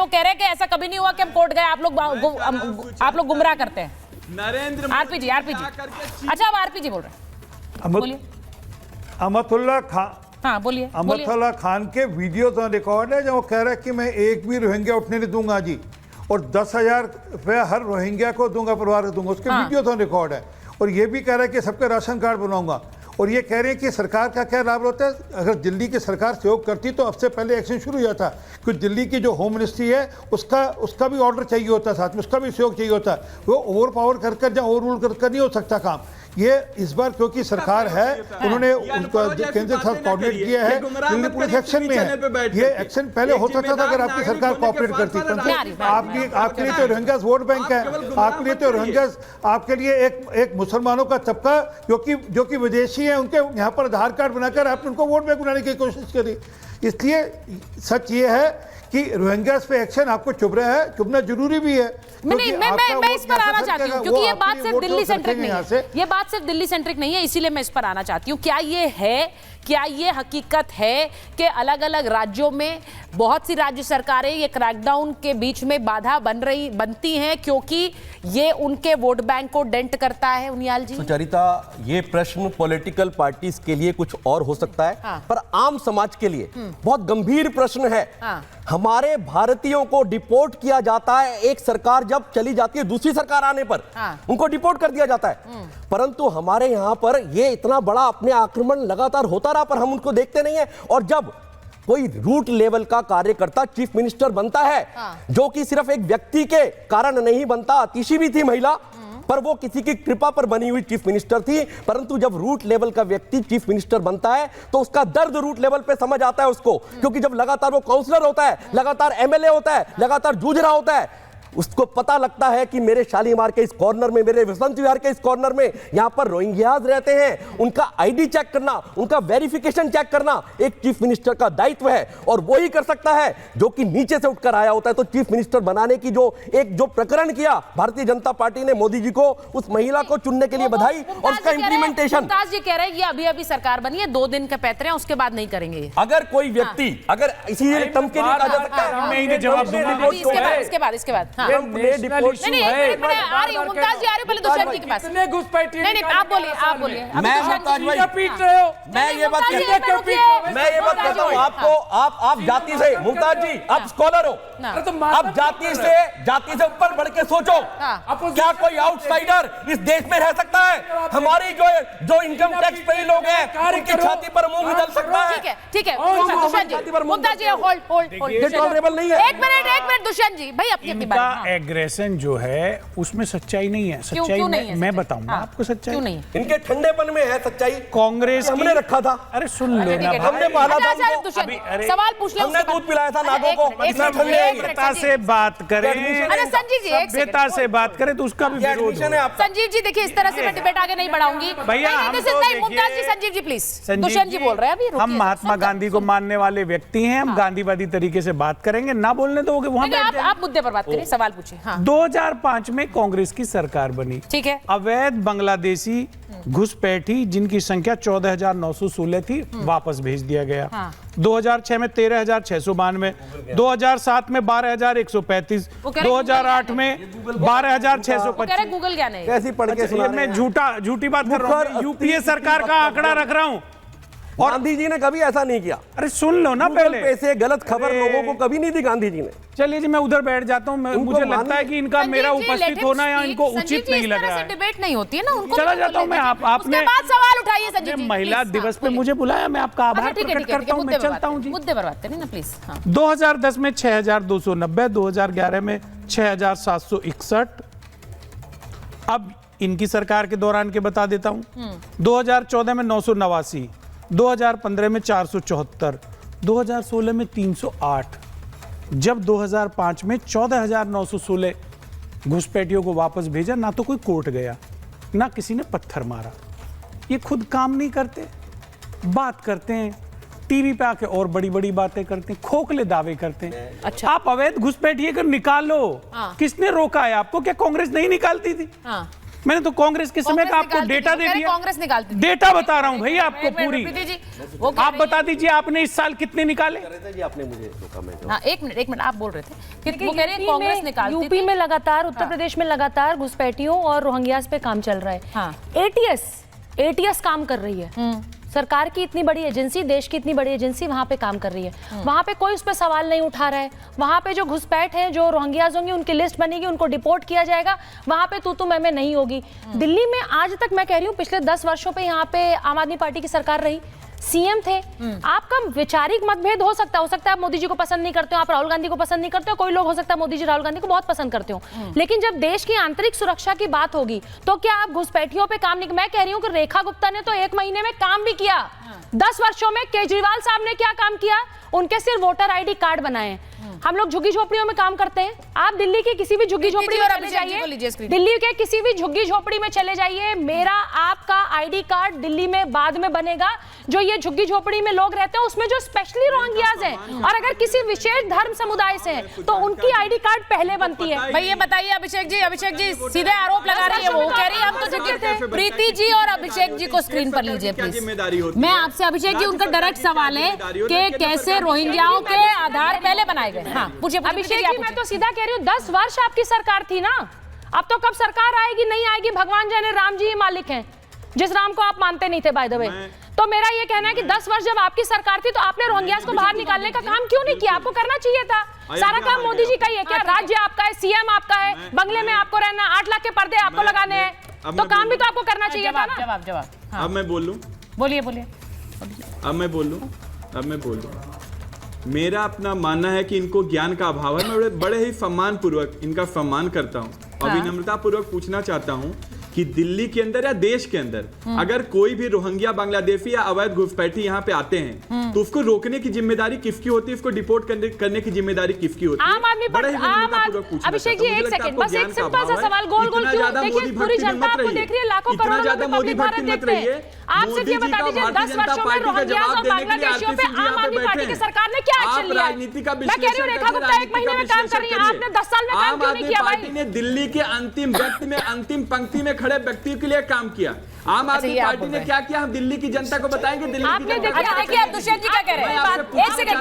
वो कह रहे हैं कि ऐसा कभी नहीं हुआ कि हम कोर्ट गए। आप लोग गुमराह करते हैं। नरेंद्र आरपीजी अच्छा, अब आरपीजी बोल रहे हैं, बोलिए। अमतुल्ला खान, हाँ बोलिए। अमतुल्ला खान के वीडियो तो रिकॉर्ड है, जब वो कह रहा है कि मैं एक भी रोहिंग्या उठने नहीं दूंगा जी, और 10,000 रुपया हर रोहिंग्या को दूंगा, परिवार को दूंगा। उसके वीडियो तो रिकॉर्ड है। और ये भी कह रहा है कि सबके राशन कार्ड बनाऊंगा। और ये कह रहे हैं कि सरकार का क्या लाभ होता है। अगर दिल्ली की सरकार सहयोग करती तो अब से पहले एक्शन शुरू हो जाता, क्योंकि दिल्ली की जो होम मिनिस्ट्री है उसका भी ऑर्डर चाहिए होता है, साथ में उसका भी सहयोग चाहिए होता है। वो ओवर पावर कर या ओवर रूल कर नहीं हो सकता काम। ये इस बार क्योंकि सरकार है, उन्होंने उनका केंद्र के साथ कोऑर्डिनेट किया है, दिल्ली पुलिस एक्शन में है। ये एक्शन पहले हो सकता था अगर आपकी सरकार कोऑपरेट करती। आपके लिए तो रोहिंग्यास वोट बैंक है, आपके लिए तो रोहिंग्यास आपके लिए एक मुसलमानों का तबका जो कि विदेशी है, उनके यहाँ पर आधार कार्ड बनाकर आपने उनको वोट बैंक बनाने की कोशिश करी। इसलिए सच ये है कि रोहिंग्यास पे एक्शन आपको चुभना जरूरी भी है। मैं इस पर आना चाहती हूँ, क्योंकि ये बात सिर्फ दिल्ली सेंट्रिक नहीं है। ये बात सिर्फ दिल्ली सेंट्रिक नहीं है, इसीलिए मैं इस पर आना चाहती हूँ। क्या ये हकीकत है कि अलग अलग राज्यों में बहुत सी राज्य सरकारें ये क्रैकडाउन के बीच में बाधा बनती हैं, क्योंकि ये उनके वोट बैंक को डेंट करता है? उनियाल जी। सुचरिता, ये प्रश्न पॉलिटिकल पार्टीज के लिए कुछ और हो सकता है, हाँ। पर आम समाज के लिए बहुत गंभीर प्रश्न है। हाँ। हमारे भारतीयों को डिपोर्ट किया जाता है, एक सरकार जब चली जाती है दूसरी सरकार आने पर उनको डिपोर्ट कर दिया जाता है। परंतु हमारे यहां पर ये इतना बड़ा अपने आक्रमण लगातार होता रहा, पर हम उनको देखते नहीं है। और जब कोई रूट लेवल का कार्यकर्ता चीफ मिनिस्टर बनता है, जो कि सिर्फ एक व्यक्ति के कारण नहीं बनता, अतिशी भी थी महिला, पर वो किसी की कृपा पर बनी हुई चीफ मिनिस्टर थी। परंतु जब रूट लेवल का व्यक्ति चीफ मिनिस्टर बनता है तो उसका दर्द रूट लेवल पे समझ आता है उसको, क्योंकि जब लगातार वो काउंसलर होता है, लगातार एमएलए होता है, लगातार जूझ रहा होता है, उसको पता लगता है कि मेरे शालीमार के इस कॉर्नर में, मेरे वसंत विहार के इस कॉर्नर में यहां पर रोहिंग्याज रहते हैं। उनका आईडी चेक करना, उनका वेरिफिकेशन चेक करना एक चीफ मिनिस्टर का दायित्व है, और वो ही कर सकता है जो कि नीचे से उठकर आया होता है। तो चीफ मिनिस्टर बनाने की जो प्रकरण किया भारतीय जनता पार्टी ने मोदी जी को, उस महिला को चुनने के लिए बधाई, और उसका इंप्लीमेंटेशन। मुमताज जी कह रहे हैं ये अभी सरकार बनी है, 2 दिन के पैतरे हैं, उसके बाद नहीं करेंगे। अगर कोई व्यक्ति अगर इसी टर्म के लिए कहा जा सकता है, इसके बाद आ रही हूं मुमताज जी, आ रही हूं पहले दुष्यंत जी के पास। नहीं आप बोलिए। मैं ये बात कहता हूं आपको, आप जाति से, मुमताज जी आप स्कॉलर हो, आप जाति से ऊपर बढ़ के सोचो। क्या कोई आउटसाइडर इस देश में रह सकता है? हमारी जो इनकम टैक्स पे लोग हैं उनकी छाती पर मूंग उछल सकता है। ठीक है दुष्यंत जी, मुमताज जी होल्ड टॉलरेबल नहीं है। एक मिनट दुष्यंत जी, भाई अपनी बात। एग्रेशन जो है उसमें सच्चाई नहीं है। सच्चाई मैं बताऊंगा आपको सच्चाई क्यों नहीं है। इनके ठंडेपन में है सच्चाई। कांग्रेस हमने रखा था। अरे सुन लो ना, हमने पाला था, सवाल पूछ ले, हमने दूध पिलाया था नागों को। सभ्यता से बात करें, संजीव जी सभ्यता से बात करें तो उसका भी विरोध है। संजीव जी देखिए, इस तरह से मैं डिबेट आगे नहीं बढ़ाऊंगी भैया। मुमताज जी, संजीव जी प्लीज। दुष्यंत जी बोल रहे हैं अभी, हम महात्मा गांधी को मानने वाले व्यक्ति हैं, हम गांधीवादी तरीके से बात करेंगे, ना बोलने तो वहां आप मुद्दे पर बात करिए, सवाल पूछिए। 2005 में कांग्रेस की सरकार बनी, ठीक है। अवैध बांग्लादेशी घुसपैठी जिनकी संख्या 14,916 थी, वापस भेज दिया गया। 2006 में 13,692, 2007 में 12,135, 2008 में 12,625। गूगल क्या नहीं, कैसी पढ़ के सुना रहे हैं? मैं झूठी बात कर रहा हूँ, यूपीए सरकार का आंकड़ा रख रहा हूँ। और गांधी जी ने कभी ऐसा नहीं किया। अरे सुन लो ना पहले, पैसे गलत खबर लोगों को कभी नहीं दी गांधी जी ने। चलिए जी, मैं उधर बैठ जाता हूँ। मुझे लगता है कि इनका मेरा उपस्थित होना या इनको उचित नहीं लग रहा है। डिबेट नहीं होती है ना, उनको चला जाता हूँ मैं। आपने सवाल उठाइए संजीव जी, महिला दिवस पे मुझे बुलाया, मैं आपका आभार प्रकट करता हूँ। मैं चलता हूँ जी, मुद्दे पर बात करें ना प्लीज। 2010 में 6,290, 2011 में 6,761। अब इनकी सरकार के दौरान के बता देता हूँ। 2014 में 989, 2015 में 474, 2016 में 308। जब 2005 में 14,916 घुसपैठियों को वापस भेजा, ना तो कोई कोर्ट गया, ना किसी ने पत्थर मारा। ये खुद काम नहीं करते, बात करते हैं, टीवी पे आके और बड़ी बड़ी बातें करते हैं, खोखले दावे करते हैं। अच्छा। आप अवैध घुसपैठिए कर निकालो। किसने रोका है आपको? क्या कांग्रेस नहीं निकालती थी? मैंने तो कांग्रेस के समय का आपको डेटा दे दिया। कांग्रेस निकालती थी। डेटा बता रहा हूं भाई आपको पूरी। प्रीति जी, वो कह आप रही है- बता दीजिए आपने इस साल कितने निकाले? आपने मुझे रोका, मैं हाँ, एक मिनट आप बोल रहे थे कि वो कह रहे हैं कांग्रेस निकालती यूपी थी। में लगातार, उत्तर प्रदेश में लगातार घुसपैठियों और रोहिंग्यास पे काम चल रहा है। हाँ। एटीएस काम कर रही है। सरकार की इतनी बड़ी एजेंसी, देश की इतनी बड़ी एजेंसी वहां पे काम कर रही है। वहां पे कोई उस पर सवाल नहीं उठा रहा है। वहां पे जो घुसपैठ हैं, जो रोहिंग्यास होंगे, उनकी लिस्ट बनेगी, उनको डिपोर्ट किया जाएगा। वहां पे तू मैं नहीं होगी। दिल्ली में आज तक मैं कह रही हूँ पिछले 10 वर्षों पे यहाँ पे आम आदमी पार्टी की सरकार रही, सीएम थे। आपका वैचारिक मतभेद हो सकता है आप मोदी जी को पसंद नहीं करते हो, आप राहुल गांधी को पसंद नहीं करते हो, कोई लोग हो सकता है मोदी जी राहुल गांधी को बहुत पसंद करते हो, लेकिन जब देश की आंतरिक सुरक्षा की बात होगी तो क्या आप घुसपैठियों पे काम नहीं? मैं कह रही हूँ कि रेखा गुप्ता ने तो 1 महीने में काम भी किया। 10 वर्षों में केजरीवाल साहब ने क्या काम किया? उनके सिर्फ वोटर आईडी कार्ड बनाए। हम लोग झुग्गी झोपड़ियों में काम करते हैं। आप दिल्ली की किसी भी झुग्गी झोपड़ी में चले जाइए, दिल्ली के किसी भी झुग्गी झोपड़ी में चले जाइए, मेरा आपका आईडी कार्ड दिल्ली में बाद में बनेगा। जो ये झुग्गी झोपड़ी में लोग रहते हैं उसमें जो स्पेशली रोहिंग्यास हैं और अगर किसी विशेष धर्म समुदाय से हैं तो उनकी आईडी कार्ड पहले बनती है। भाई ये बताइए अभिषेक जी सीधे आरोप लगा रही है, वो कह रही है हम तो झुके थे। प्रीति जी और अभिषेक जी को स्क्रीन पर लीजिए प्लीज। मैं आपसे अभिषेक जी, उनका डायरेक्ट सवाल है कि कैसे रोहिंग्याओं के आधार पहले बनाए गए। हाँ पूछिए अभिषेक जी, मैं तो सीधा कह रही हूँ 10 वर्ष आपकी सरकार थी ना, अब तो कब सरकार आएगी नहीं आएगी भगवान जाने, राम जी ही मालिक हैं, जिस राम को आप मानते नहीं थे बाय द वे। तो मेरा ये कहना है कि 10 वर्ष जब आपकी सरकार थी तो आपने रोहिंग्यास को बाहर निकालने का काम क्यों नहीं किया? आपको करना चाहिए था। सारा काम मोदी जी का ही है क्या? राज्य आपका है, सीएम आपका है, बंगले में आपको रहना, 8 लाख के पर्दे आपको लगाने हैं, तो काम भी तो आपको करना चाहिए था ना। जवाब अब मैं बोल लूं? बोलिए। अब मैं बोल लूं? मेरा अपना मानना है कि इनको ज्ञान का अभाव है। मैं बड़े ही सम्मान पूर्वक इनका सम्मान करता हूं और विनम्रता पूर्वक पूछना चाहता हूं कि दिल्ली के अंदर या देश के अंदर अगर कोई भी रोहिंग्या, बांग्लादेशी या अवैध घुसपैठी यहाँ पे आते हैं तो उसको रोकने की जिम्मेदारी किसकी होती है? उसको डिपोर्ट करने की जिम्मेदारी किसकी होती है? आम आदमी पर अभिषेक जी एक सेकंड, बस एक सिंपल सा सवाल, गोल गोल क्यों? देखिए पूरी जनता आपको देख रही है, लाखों करोड़ों लोग पब्लिक भारत देखते हैं। आप सिर्फ ये बता दीजिए 10 वर्षों में रोहिंग्यास और बांग्लादेशियों पे आम आदमी पार्टी की सरकार ने क्या एक्शन लिया है? मैं कह रही हूँ रेखा गुप्ता 1 महीने में काम कर रही है, आपने 10 साल में काम क्यों नहीं किया भाई? पार्टी ने दिल्ली के अंतिम व्यक्ति में, अंतिम पंक्ति में खड़े व्यक्ति के लिए काम किया। आम आदमी पार्टी ने क्या किया? हम दिल्ली की जनता को बताएंगे। दिल्ली आपने की जनता देखिए आप दुष्यंत जी क्या कह रहे हैं? एक सेकंड,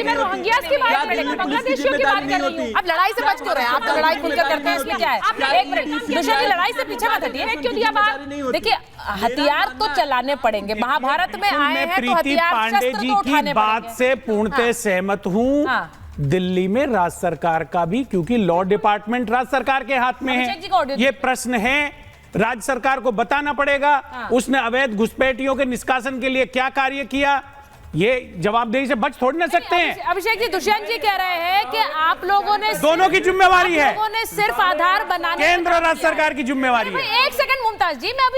मैं रोहिंग्यास की बात कर रही हूं, बांग्लादेशियों की बात कर रही हूं। अब लड़ाई से बच क्यों रहे हैं? आप तो लड़ाई खुलकर करते हैं, इसमें क्या है? एक मिनट दुष्यंत जी, लड़ाई से पीछे मत हटिए। क्यों दिया बात? देखिए हथियार तो चलाने पड़ेंगे, महाभारत में आए मैं हैं तो प्रीति हथियार पांडे शस्त्र जी तो की उठाने बात पड़ेंगे। से पूर्णतः सहमत हूं। दिल्ली में राज्य सरकार का भी, क्योंकि लॉ डिपार्टमेंट राज्य सरकार के हाथ में अभिषेक जी को है, ऑडियो ये प्रश्न है राज्य सरकार को बताना पड़ेगा उसने अवैध घुसपैठियों के निष्कासन के लिए क्या कार्य किया। ये जवाबदेही से बच थोड़ी ना सकते हैं। अभिषेक जी, दुष्यंत जी कह रहे हैं कि आप लोगों ने दोनों की जिम्मेवारी है, लोगों ने सिर्फ आधार बनाने, केंद्र और राज्य सरकार की जिम्मेवारी है। एक सेकंड मुमताज जी, मैं अभी